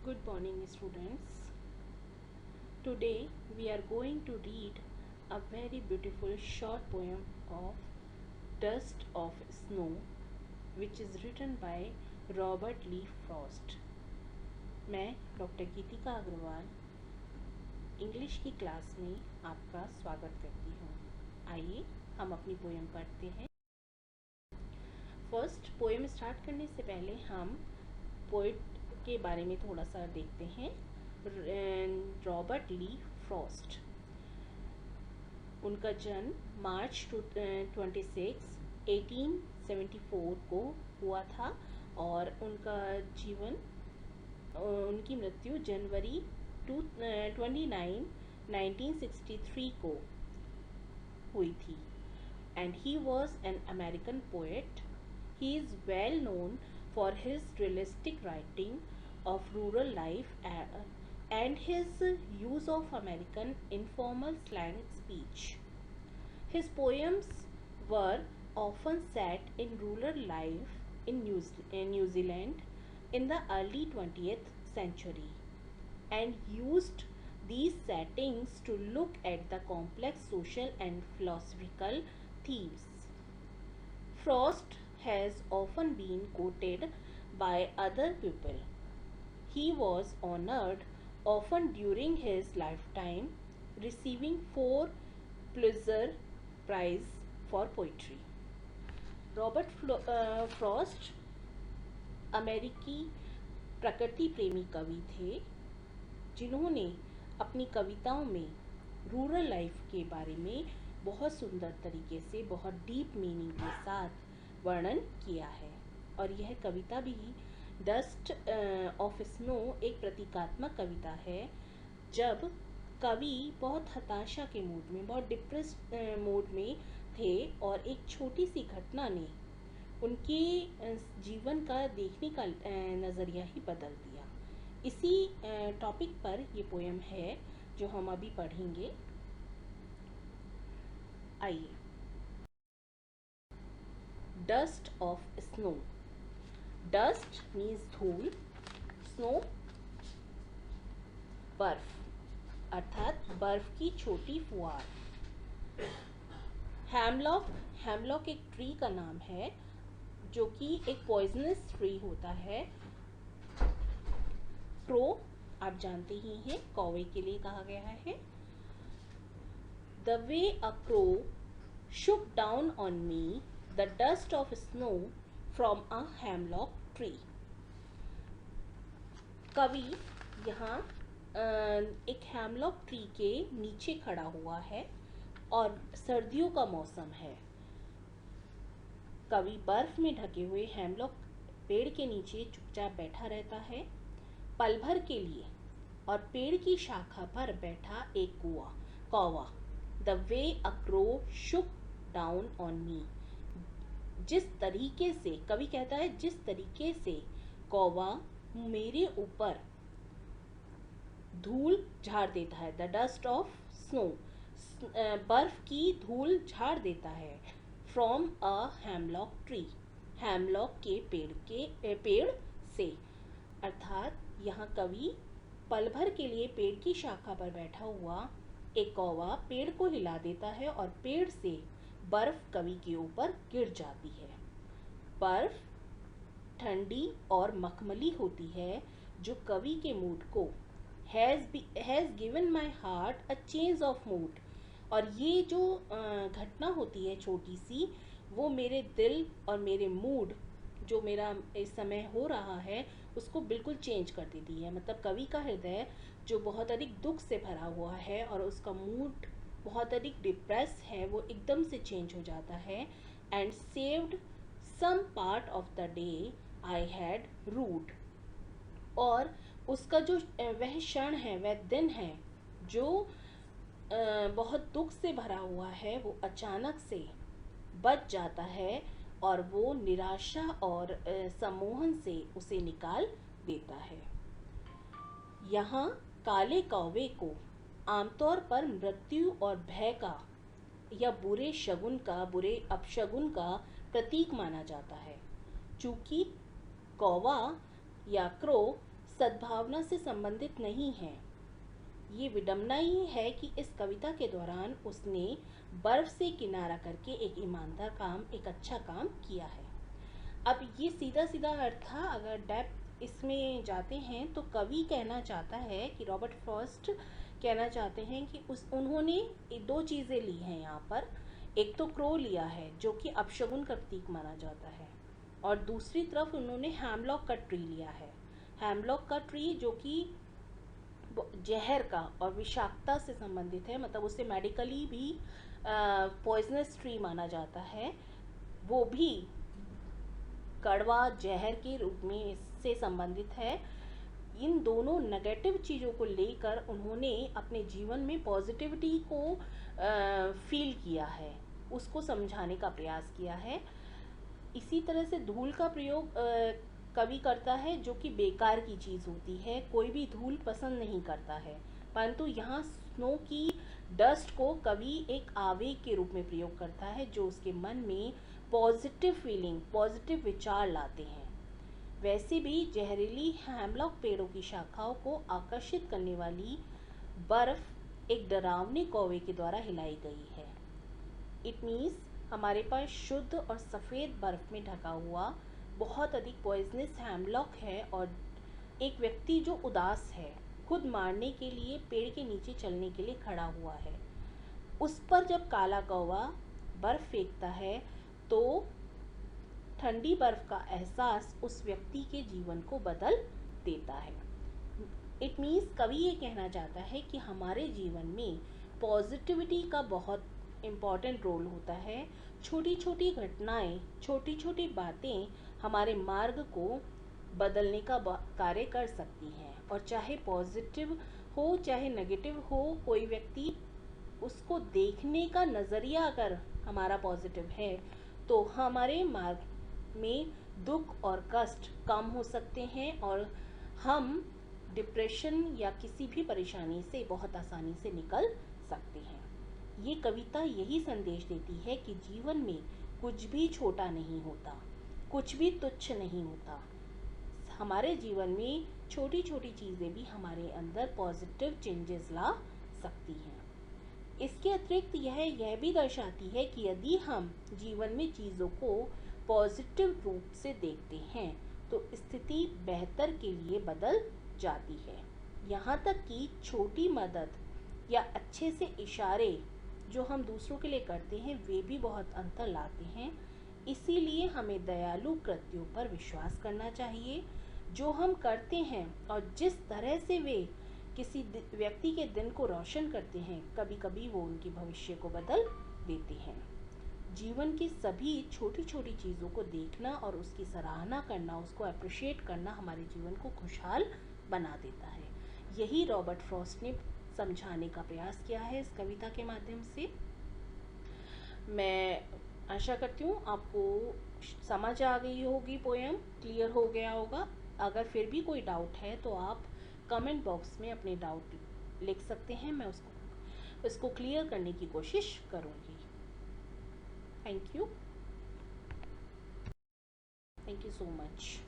Good morning, students. Today we are going to read a very beautiful short poem of Dust of Snow, which is written by Robert Lee Frost. मैं doctor गीतिका Agarwal English की class में आपका स्वागत करती हूँ। आइए हम अपनी पोएम पढ़ते हैं। फर्स्ट, पोएम स्टार्ट करने से पहले हम पोइट के बारे में थोड़ा सा देखते हैं। रॉबर्ट ली फ्रॉस्ट, उनका जन्म मार्च 26, 1874 को हुआ था और उनकी मृत्यु जनवरी 29, 1963 को हुई थी। And he was an American poet. He is well known for his realistic writing of rural life and his use of American informal slang speech. His poems were often set in rural life in New Zealand in the early 20th century and used these settings to look at the complex social and philosophical themes. Frost has often been quoted by other people. He was honored often during his lifetime, receiving 4 Pulitzer Prize for Poetry. Robert Frost अमेरिकी प्रकृति प्रेमी कवि थे जिन्होंने अपनी कविताओं में rural life के बारे में बहुत सुंदर तरीके से, बहुत डीप मीनिंग के साथ वर्णन किया है। और यह कविता भी डस्ट ऑफ स्नो एक प्रतीकात्मक कविता है, जब कवि बहुत हताशा के मूड में, बहुत डिप्रेस्ड मूड में थे और एक छोटी सी घटना ने उनके जीवन का देखने का नज़रिया ही बदल दिया। इसी टॉपिक पर ये पोएम है जो हम अभी पढ़ेंगे। आइए। Dust of snow. Dust means धूल, स्नो बर्फ, अर्थात बर्फ की छोटी फुहार। हेमलॉक एक ट्री का नाम है जो कि एक पॉइजनस ट्री होता है। क्रो आप जानते ही हैं, कौवे के लिए कहा गया है। The way a crow shook down on me the dust of snow from a hemlock tree. कवि यहाँ एक हेमलॉक ट्री के नीचे खड़ा हुआ है और सर्दियों का मौसम है। कवि बर्फ में ढके हुए हेमलॉक पेड़ के नीचे चुपचाप बैठा रहता है पल भर के लिए, और पेड़ की शाखा पर बैठा एक कौवा। The way a crow Shuk down on me, जिस तरीके से, कवि कहता है, जिस तरीके से कौवा मेरे ऊपर धूल झाड़ देता है, द डस्ट ऑफ स्नो, बर्फ की धूल झाड़ देता है, from a hemlock tree, hemlock के पेड़ से। अर्थात यहाँ कवि पल भर के लिए पेड़ की शाखा पर बैठा हुआ एक कौवा पेड़ को हिला देता है और पेड़ से बर्फ कवि के ऊपर गिर जाती है। बर्फ ठंडी और मखमली होती है जो कवि के मूड को has given my heart a change of mood, और ये जो घटना होती है छोटी सी, वो मेरे दिल और मेरे मूड जो मेरा इस समय हो रहा है उसको बिल्कुल चेंज कर देती है। मतलब कवि का हृदय जो बहुत अधिक दुख से भरा हुआ है और उसका मूड बहुत अधिक डिप्रेस है, वो एकदम से चेंज हो जाता है। And saved some part of the day I had rude, और उसका जो वह क्षण है, वह दिन है जो बहुत दुख से भरा हुआ है, वो अचानक से बच जाता है और वो निराशा और सम्मोहन से उसे निकाल देता है। यहाँ काले कौवे को आमतौर पर मृत्यु और भय का या बुरे अपशगुन का प्रतीक माना जाता है। चूँकि कौवा या क्रो सद्भावना से संबंधित नहीं है। ये विडंबना ही है कि इस कविता के दौरान उसने बर्फ से किनारा करके एक ईमानदार काम, एक अच्छा काम किया है। अब ये सीधा सीधा अर्थ था। अगर डेप्थ इसमें जाते हैं तो कवि कहना चाहता है कि रॉबर्ट फ्रॉस्ट कहना चाहते हैं कि उन्होंने दो चीज़ें ली हैं यहाँ पर। एक तो क्रो लिया है जो कि अपशगुन का प्रतीक माना जाता है, और दूसरी तरफ उन्होंने हैमलॉक का ट्री लिया है। हैमलॉक का ट्री जो कि जहर का और विषाक्तता से संबंधित है, मतलब उसे मेडिकली भी पॉइजनस ट्री माना जाता है, वो भी कड़वा जहर के रूप में इससे संबंधित है। इन दोनों नेगेटिव चीज़ों को लेकर उन्होंने अपने जीवन में पॉजिटिविटी को फील किया है, उसको समझाने का प्रयास किया है। इसी तरह से धूल का प्रयोग कवि करता है जो कि बेकार की चीज़ होती है। कोई भी धूल पसंद नहीं करता है, परंतु यहाँ स्नो की डस्ट को कवि एक आवेग के रूप में प्रयोग करता है जो उसके मन में पॉजिटिव फीलिंग, पॉजिटिव विचार लाते हैं। वैसे भी जहरीली हैमलॉक पेड़ों की शाखाओं को आकर्षित करने वाली बर्फ एक डरावने कौवे के द्वारा हिलाई गई है। इट मीन्स हमारे पास शुद्ध और सफ़ेद बर्फ में ढका हुआ बहुत अधिक पॉइजनस हैमलॉक है, और एक व्यक्ति जो उदास है, खुद मारने के लिए पेड़ के नीचे चलने के लिए खड़ा हुआ है, उस पर जब काला कौवा बर्फ फेंकता है तो ठंडी बर्फ का एहसास उस व्यक्ति के जीवन को बदल देता है। इट मीन्स कवि ये कहना चाहता है कि हमारे जीवन में पॉजिटिविटी का बहुत इम्पॉर्टेंट रोल होता है। छोटी छोटी घटनाएं, छोटी छोटी बातें हमारे मार्ग को बदलने का कार्य कर सकती हैं, और चाहे पॉजिटिव हो चाहे नेगेटिव हो, कोई व्यक्ति उसको देखने का नज़रिया अगर हमारा पॉजिटिव है तो हमारे मार्ग में दुख और कष्ट कम हो सकते हैं, और हम डिप्रेशन या किसी भी परेशानी से बहुत आसानी से निकल सकते हैं। ये कविता यही संदेश देती है कि जीवन में कुछ भी छोटा नहीं होता, कुछ भी तुच्छ नहीं होता। हमारे जीवन में छोटी छोटी चीज़ें भी हमारे अंदर पॉजिटिव चेंजेस ला सकती हैं। इसके अतिरिक्त यह भी दर्शाती है कि यदि हम जीवन में चीज़ों को पॉजिटिव रूप से देखते हैं तो स्थिति बेहतर के लिए बदल जाती है। यहाँ तक कि छोटी मदद या अच्छे से इशारे जो हम दूसरों के लिए करते हैं वे भी बहुत अंतर लाते हैं। इसीलिए हमें दयालु कृत्यों पर विश्वास करना चाहिए जो हम करते हैं, और जिस तरह से वे किसी व्यक्ति के दिन को रोशन करते हैं, कभी कभी वो उनके भविष्य को बदल देते हैं। जीवन की सभी छोटी छोटी चीज़ों को देखना और उसकी सराहना करना, उसको अप्रिशिएट करना हमारे जीवन को खुशहाल बना देता है। यही रॉबर्ट फ्रॉस्ट ने समझाने का प्रयास किया है इस कविता के माध्यम से। मैं आशा करती हूँ आपको समझ आ गई होगी, पोएम क्लियर हो गया होगा। अगर फिर भी कोई डाउट है तो आप कमेंट बॉक्स में अपने डाउट लिख सकते हैं, मैं उसको क्लियर करने की कोशिश करूँगी। Thank you so much.